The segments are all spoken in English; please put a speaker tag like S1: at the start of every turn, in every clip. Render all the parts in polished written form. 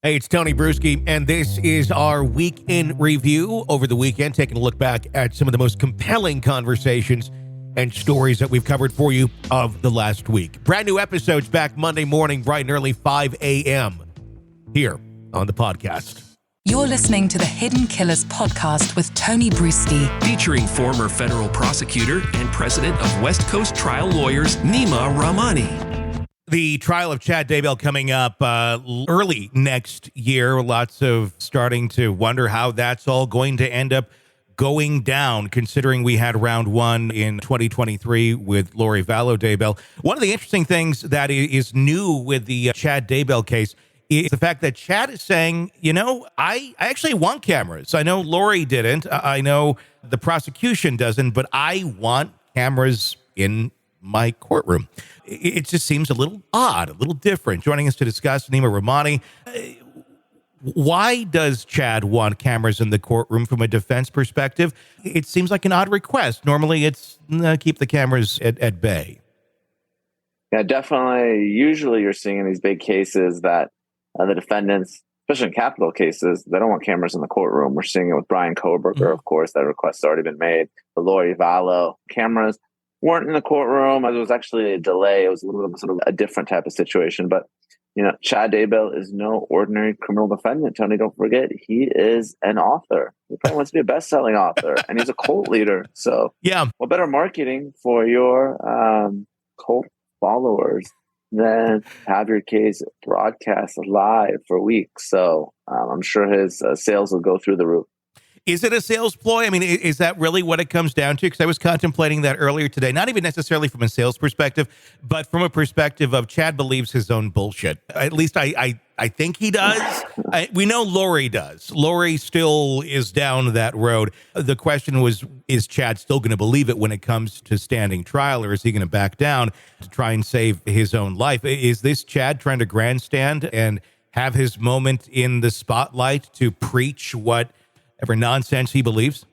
S1: Hey, it's Tony Brueski, and this is our week in review over the weekend, taking a look back at some of the most compelling conversations and stories that we've covered for you of the last week. Brand new episodes back Monday morning, bright and early, 5 a.m. here on the podcast.
S2: You're listening to the Hidden Killers podcast with Tony Brueski,
S3: featuring former federal prosecutor and president of West Coast Trial Lawyers, Nima Rahmani.
S1: The trial of Chad Daybell coming up early next year. Lots of starting to wonder how that's all going to end up going down, considering we had round one in 2023 with Lori Vallow Daybell. One of the interesting things that is new with the Chad Daybell case is the fact that Chad is saying, I actually want cameras. I know Lori didn't. I know the prosecution doesn't, but I want cameras in my courtroom. It just seems a little odd, a little different. Joining us to discuss, Nima Rahmani. Why does Chad want cameras in the courtroom from a defense perspective? It seems like an odd request. Normally it's keep the cameras at bay.
S4: Yeah, definitely. Usually you're seeing in these big cases that the defendants, especially in capital cases, they don't want cameras in the courtroom. We're seeing it with Brian Koberger, of course. That request's already been made. The Lori Vallow cameras weren't in the courtroom. It was actually a delay. It was a little bit of sort of a different type of situation. But, Chad Daybell is no ordinary criminal defendant. Tony, don't forget, he is an author. He probably wants to be a best-selling author, and he's a cult leader. So,
S1: yeah,
S4: what better marketing for your cult followers than have your case broadcast live for weeks? So, I'm sure his sales will go through the roof.
S1: Is it a sales ploy? I mean, is that really what it comes down to? Because I was contemplating that earlier today, not even necessarily from a sales perspective, but from a perspective of Chad believes his own bullshit. At least I think he does. We know Lori does. Lori still is down that road. The question was, is Chad still going to believe it when it comes to standing trial, or is he going to back down to try and save his own life? Is this Chad trying to grandstand and have his moment in the spotlight to preach whatever nonsense he believes?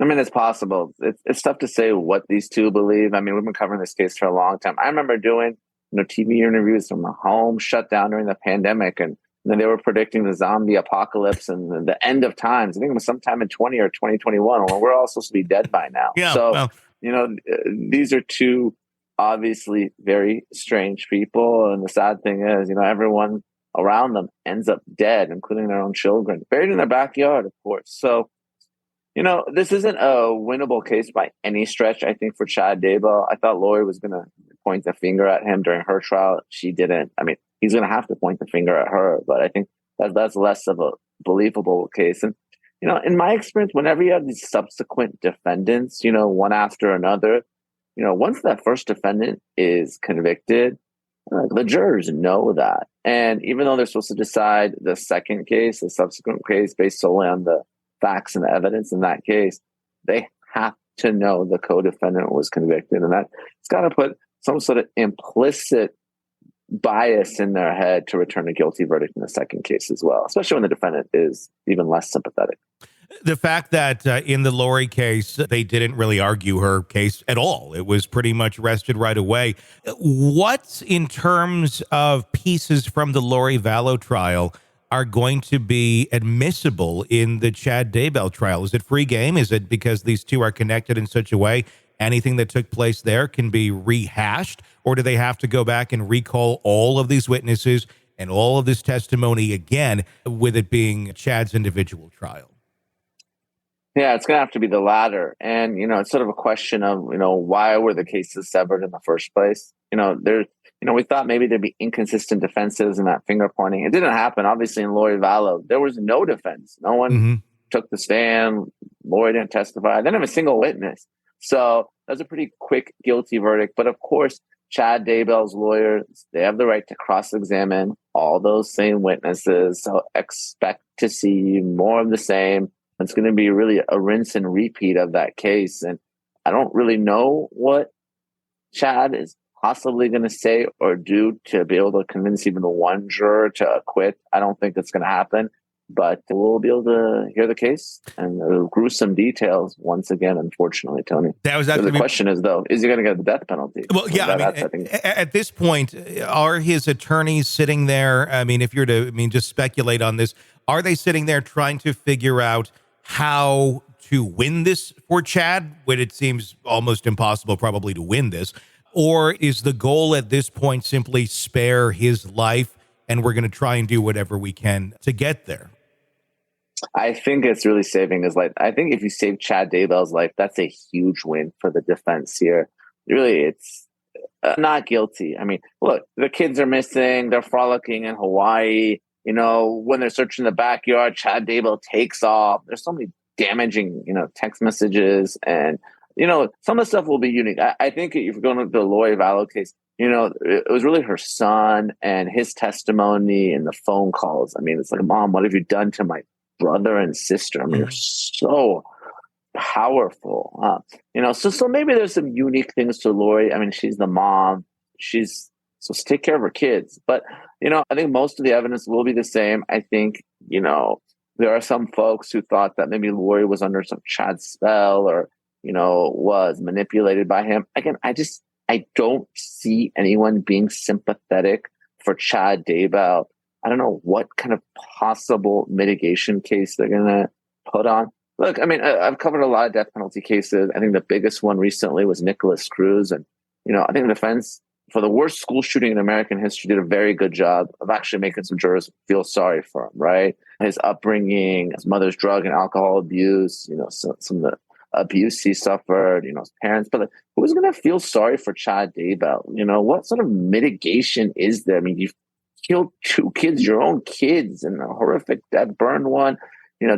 S4: I mean, it's possible. It's tough to say what these two believe. I mean, we've been covering this case for a long time. I remember doing TV interviews from a home shut down during the pandemic, and then they were predicting the zombie apocalypse and the end of times. I think it was sometime in 20 or 2021. Well, we're all supposed to be dead by now.
S1: Yeah,
S4: so,
S1: well,
S4: these are two obviously very strange people. And the sad thing is, everyone around them ends up dead, including their own children, buried in their backyard, of course. So, this isn't a winnable case by any stretch, I think, for Chad Daybell. I thought Lori was going to point the finger at him during her trial. She didn't. I mean, he's going to have to point the finger at her, but I think that's less of a believable case. And, in my experience, whenever you have these subsequent defendants, one after another, once that first defendant is convicted, the jurors know that. And even though they're supposed to decide the second case, the subsequent case, based solely on the facts and the evidence in that case, they have to know the co-defendant was convicted. And it's got to put some sort of implicit bias in their head to return a guilty verdict in the second case as well, especially when the defendant is even less sympathetic.
S1: The fact that in the Lori case, they didn't really argue her case at all. It was pretty much rested right away. What, in terms of pieces from the Lori Vallow trial, are going to be admissible in the Chad Daybell trial? Is it free game? Is it because these two are connected in such a way anything that took place there can be rehashed? Or do they have to go back and recall all of these witnesses and all of this testimony again, with it being Chad's individual trial?
S4: Yeah, it's going to have to be the latter. And, it's sort of a question of, why were the cases severed in the first place? We thought maybe there'd be inconsistent defenses and that finger pointing. It didn't happen. Obviously, in Lori Vallow, there was no defense. No one took the stand. Lori didn't testify. They didn't have a single witness. So that's a pretty quick guilty verdict. But of course, Chad Daybell's lawyers, they have the right to cross-examine all those same witnesses. So expect to see more of the same. It's going to be really a rinse and repeat of that case. And I don't really know what Chad is possibly going to say or do to be able to convince even the one juror to acquit. I don't think it's going to happen. But we'll be able to hear the case and the gruesome details once again, unfortunately, Tony.
S1: That was
S4: So
S1: actually
S4: the question is, though, is he going to get the death penalty?
S1: Well, yeah, I mean, at this point, are his attorneys sitting there? I mean, if you're to, just speculate on this, are they sitting there trying to figure out how to win this for Chad, when it seems almost impossible probably to win this? Or is the goal at this point simply spare his life, and we're going to try and do whatever we can to get there?
S4: I think it's really saving his life. I think if you save Chad Daybell's life, that's a huge win for the defense here. Really, it's not guilty. I mean, look, the kids are missing. They're frolicking in Hawaii. You know, when they're searching the backyard, Chad Daybell takes off. There's so many damaging, text messages. And, some of the stuff will be unique. I think if you're going to the Lori Vallow case, it was really her son and his testimony and the phone calls. I mean, it's like, Mom, what have you done to my brother and sister? I mean, they're so powerful. So maybe there's some unique things to Lori. I mean, she's the mom. She's supposed to take care of her kids. But, I think most of the evidence will be the same. I think, there are some folks who thought that maybe Lori was under some Chad spell or, was manipulated by him. Again, I don't see anyone being sympathetic for Chad Daybell. I don't know what kind of possible mitigation case they're going to put on. Look, I mean, I've covered a lot of death penalty cases. I think the biggest one recently was Nicholas Cruz. And, I think the defense for the worst school shooting in American history did a very good job of actually making some jurors feel sorry for him, right? His upbringing, his mother's drug and alcohol abuse, some of the abuse he suffered, his parents. But who's going to feel sorry for Chad Daybell? What sort of mitigation is there? I mean, you've killed two kids, your own kids, and a horrific death, burned one,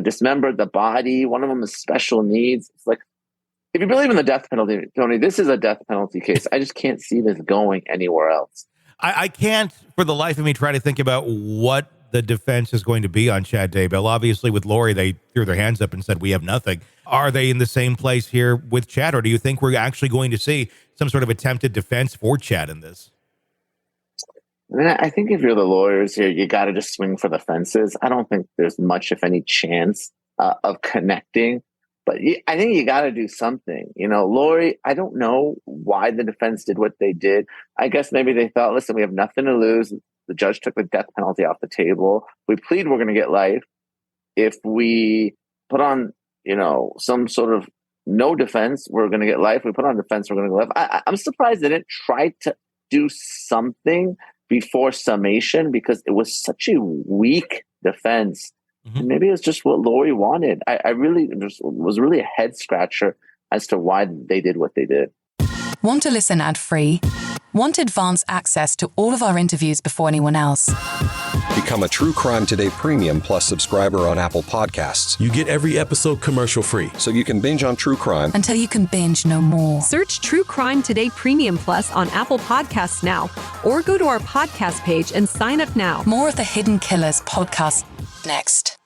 S4: dismembered the body. One of them has special needs. It's like, if you believe in the death penalty, Tony, this is a death penalty case. I just can't see this going anywhere else.
S1: I can't, for the life of me, try to think about what the defense is going to be on Chad Daybell. Obviously, with Lori, they threw their hands up and said, we have nothing. Are they in the same place here with Chad, or do you think we're actually going to see some sort of attempted defense for Chad in this?
S4: I mean, I think if you're the lawyers here, you got to just swing for the fences. I don't think there's much, if any, chance of connecting. But I think you got to do something. Lori, I don't know why the defense did what they did. I guess maybe they thought, listen, we have nothing to lose. The judge took the death penalty off the table. We plead we're going to get life. If we put on, some sort of no defense, we're going to get life. We put on defense, we're going to get life. I'm surprised they didn't try to do something before summation because it was such a weak defense. Mm-hmm. Maybe it's just what Lori wanted. I really was really a head scratcher as to why they did what they did.
S2: Want to listen ad-free? Want advanced access to all of our interviews before anyone else?
S5: Become a True Crime Today Premium Plus subscriber on Apple Podcasts.
S6: You get every episode commercial-free.
S5: So you can binge on true crime
S2: until you can binge no more.
S7: Search True Crime Today Premium Plus on Apple Podcasts now, or go to our podcast page and sign up now.
S2: More of the Hidden Killers podcast next.